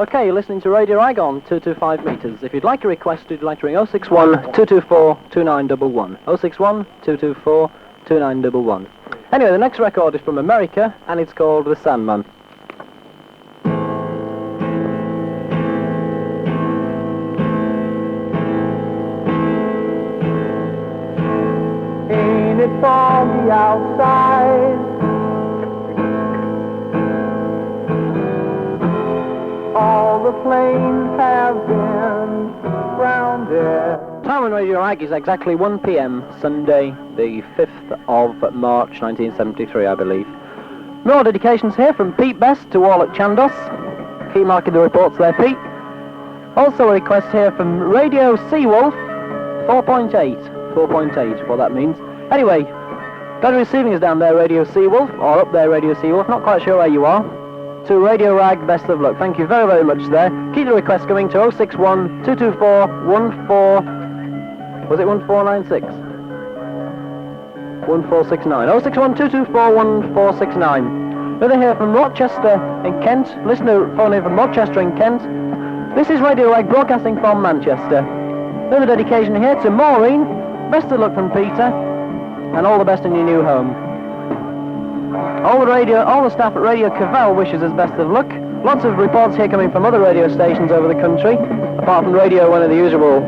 Okay, you're listening to Radio Rag on 225 metres. If you'd like a request, you'd like to ring 061 224 2911. 061 224 2911. Anyway, the next record is from America, and it's called The Sandman. Ain't it foggy outside? All the planes have been grounded. Time on Radio Rag is exactly 1 p.m. Sunday, the 5th of March 1973, I believe. More dedications here from Pete Best to all at Chandos. Keep marking the reports there, Pete. Also a request here from Radio Seawolf 4.8. 4.8, what that means. Anyway, glad receiving us down there, Radio Seawolf, or up there, Radio Seawolf. Not quite sure where you are. To Radio Rag, best of luck. Thank you very, very much there. Keep the request coming to 061 224 14... Was it 1496? 1469. 061 224 1469. Another here from Rochester in Kent. Listener phoning from Rochester in Kent. This is Radio Rag broadcasting from Manchester. Another dedication here to Maureen. Best of luck from Peter. And all the best in your new home. All the staff at Radio Cavell wishes us best of luck. Lots of reports here coming from other radio stations over the country, apart from Radio One of the usual.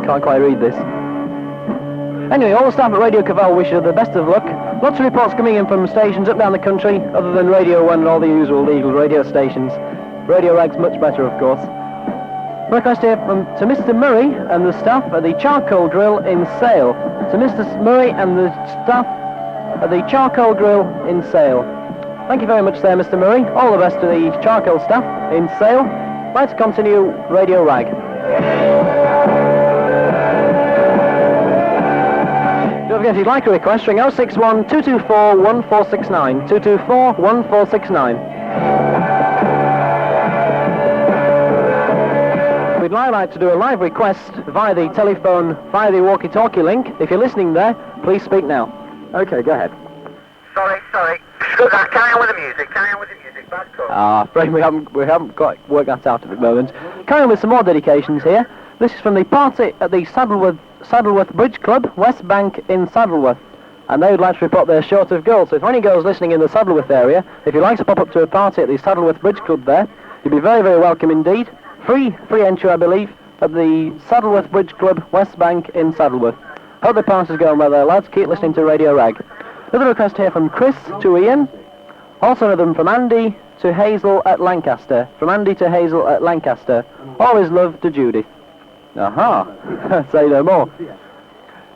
Can't quite read this. Anyway, all the staff at Radio Cavell wish you the best of luck. Lots of reports coming in from stations up down the country, other than Radio One and all the usual legal radio stations. Radio Rag's much better, of course. Request here to Mr. Murray and the staff at the Charcoal Grill in Sale. To Mr. Murray and the staff at the Charcoal Grill in Sale. Thank you very much there, Mr. Murray. All the best to the Charcoal staff in Sale. Let's continue Radio Rag. Don't forget, if you'd like a request, ring 061 224 1469. 224 1469. We'd now like to do a live request via the telephone, via the walkie-talkie link. If you're listening there, please speak now. Okay, go ahead. Sorry. Carry on with the music. Bad call. Afraid we haven't got worked that out at the moment. Carry on with some more dedications here. This is from the party at the Saddleworth Bridge Club, West Bank in Saddleworth. And they would like to report they're short of girls. So if any girls listening in the Saddleworth area, if you'd like to pop up to a party at the Saddleworth Bridge Club there, you'd be very, very welcome indeed. Free entry, I believe, at the Saddleworth Bridge Club, West Bank in Saddleworth. Hope the party's going well there, lads. Keep listening to Radio Rag. Another request here from Chris to Ian. Also another one from Andy to Hazel at Lancaster. From Andy to Hazel at Lancaster. All his love to Judy. Aha. Say no more.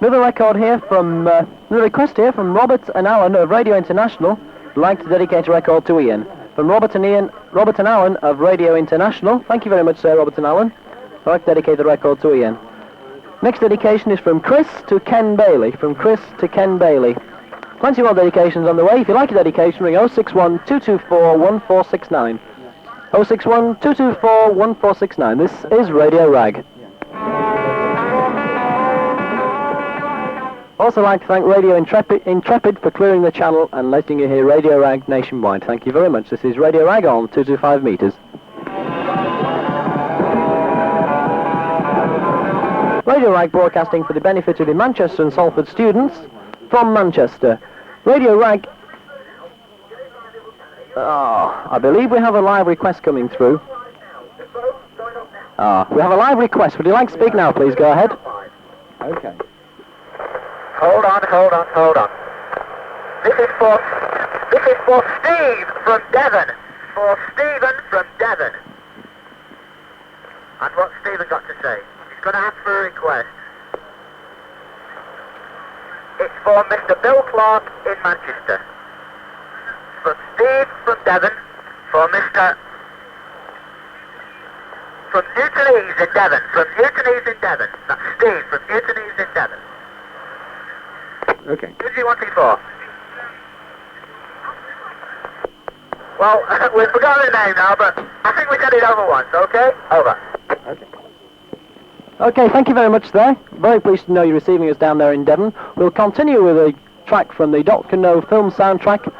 Another record here from... another request here from Robert and Alan of Radio International. Would like to dedicate a record to Ian. From Robert and Alan of Radio International. Thank you very much, sir, Robert and Alan. I'd like to dedicate the record to Ian. Next dedication is from Chris to Ken Bailey. From Chris to Ken Bailey. Plenty more dedications on the way. If you like a dedication, ring 061 224 1469. 061 224 1469. This is Radio Rag. Also like to thank Radio Intrepid for clearing the channel and letting you hear Radio Rag nationwide. Thank you very much. This is Radio Rag on 225 metres. Radio Rag broadcasting for the benefit of the Manchester and Salford students from Manchester. Radio Rag... I believe we have a live request coming through. We have a live request. Would you like to speak now, please? Go ahead. Okay. Hold on. This is for Steve from Devon. For Stephen from Devon. And what's Stephen got to say? He's going to ask for a request. It's for Mr. Bill Clark in Manchester. From Steve from Devon. For Mr. From Newtonese in Devon. That's Steve from Newtonese in Devon. Okay. Who do you want it for? Well, we've forgotten the name now, but I think we did it over once, okay? Over. Okay, thank you very much there. Very pleased to know you're receiving us down there in Devon. We'll continue with a track from the Dr. No film soundtrack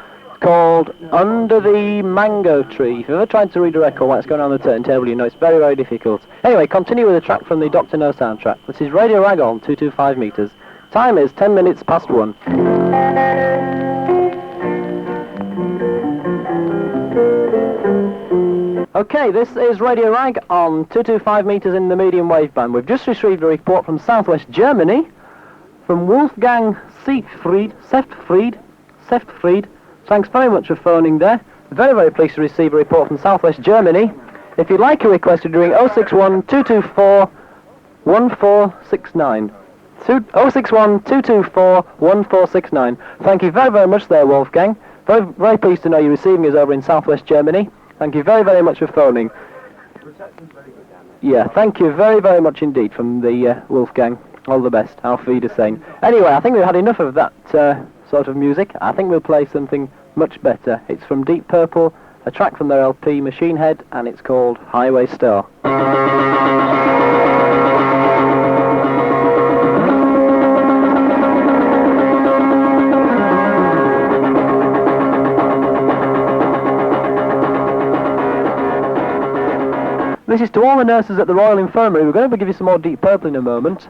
called Under the Mango Tree. If you've ever tried to read a record while it's going on the turntable, you know it's very, very difficult. Anyway, continue with a track from the Dr. No soundtrack. This is Radio Rag on 225 meters. Time is 10 minutes past 1. Okay, this is Radio Rag on 225 meters in the medium wave band. We've just received a report from southwest Germany, from Wolfgang Seftfried. Thanks very much for phoning there. Very, very pleased to receive a report from southwest Germany. If you'd like a request, you're doing 061 224 1469. 061 224 1469. Thank you very, very much there, Wolfgang. Very, very pleased to know you're receiving us over in southwest Germany. Thank you very, very much for phoning. Yeah, thank you very, very much indeed from the Wolfgang. All the best. Auf Wiedersehen. Anyway, I think we've had enough of that sort of music. I think we'll play something much better. It's from Deep Purple, a track from their LP Machine Head, and it's called Highway Star. This is to all the nurses at the Royal Infirmary. We're going to give you some more Deep Purple in a moment.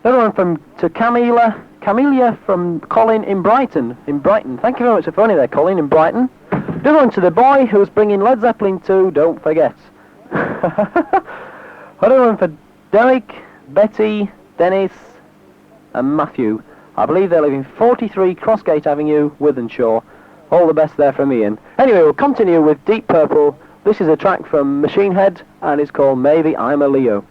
Another one to Camellia from Colin in Brighton. Thank you very much for phoning there, Colin in Brighton. Another one to the boy who's bringing Led Zeppelin 2, don't forget. Another one for Derek, Betty, Dennis and Matthew. I believe they live in 43 Crossgate Avenue, Wythenshawe. All the best there from Ian. Anyway, we'll continue with Deep Purple. This is a track from Machine Head, and it's called Maybe I'm a Leo.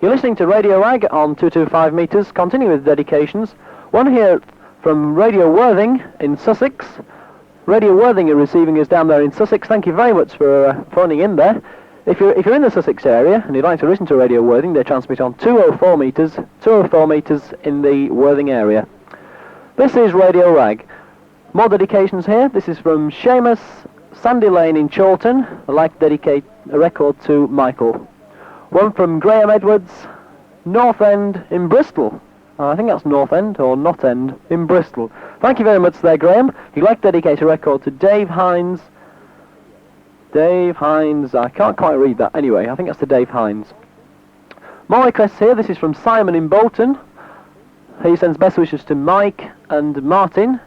You're listening to Radio Rag on 225 meters. Continue with dedications. One here from Radio Worthing in Sussex. Radio Worthing are receiving us down there in Sussex. Thank you very much for phoning in there. If you're in the Sussex area and you'd like to listen to Radio Worthing, they transmit on 204 meters in the Worthing area. This is Radio Rag. More dedications here. This is from Seamus, Sandy Lane in Chorlton. I'd like to dedicate a record to Michael. One from Graham Edwards, North End in Bristol. I think that's North End or Not End in Bristol. Thank you very much there, Graham. If you'd like to dedicate a record to Dave Hines, I can't quite read that. Anyway, I think that's to Dave Hines. More requests here. This is from Simon in Bolton. He sends best wishes to Mike and Martin.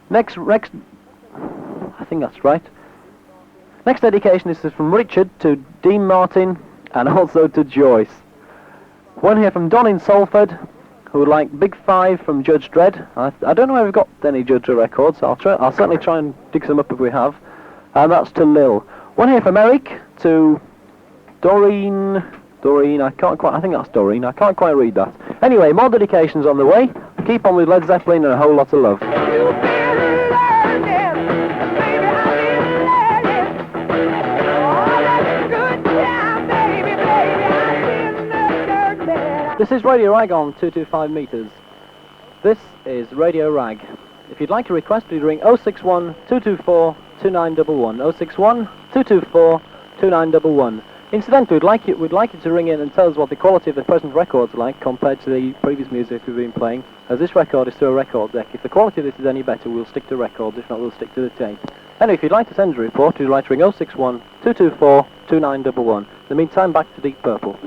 Next, I think that's right. Next dedication is from Richard to Dean Martin and also to Joyce. One here from Don in Salford, who would like Big Five from Judge Dredd. I don't know if we've got any Judge Dredd records. I'll certainly try and dig some up if we have. And that's to Lil. One here from Eric to Doreen, I think that's Doreen, I can't quite read that. Anyway, more dedications on the way. Keep on with Led Zeppelin and a whole lot of love. This is Radio Rag on 225 meters. This is Radio Rag. If you'd like to request, please ring 061 224 2911. 061 224 2911. Incidentally, we'd like you to ring in and tell us what the quality of the present record's like compared to the previous music we've been playing, as this record is through a record deck. If the quality of this is any better, we'll stick to records. If not, we'll stick to the tape. Anyway, if you'd like to send a report, you'd like to ring 061 224 2911. In the meantime, back to Deep Purple.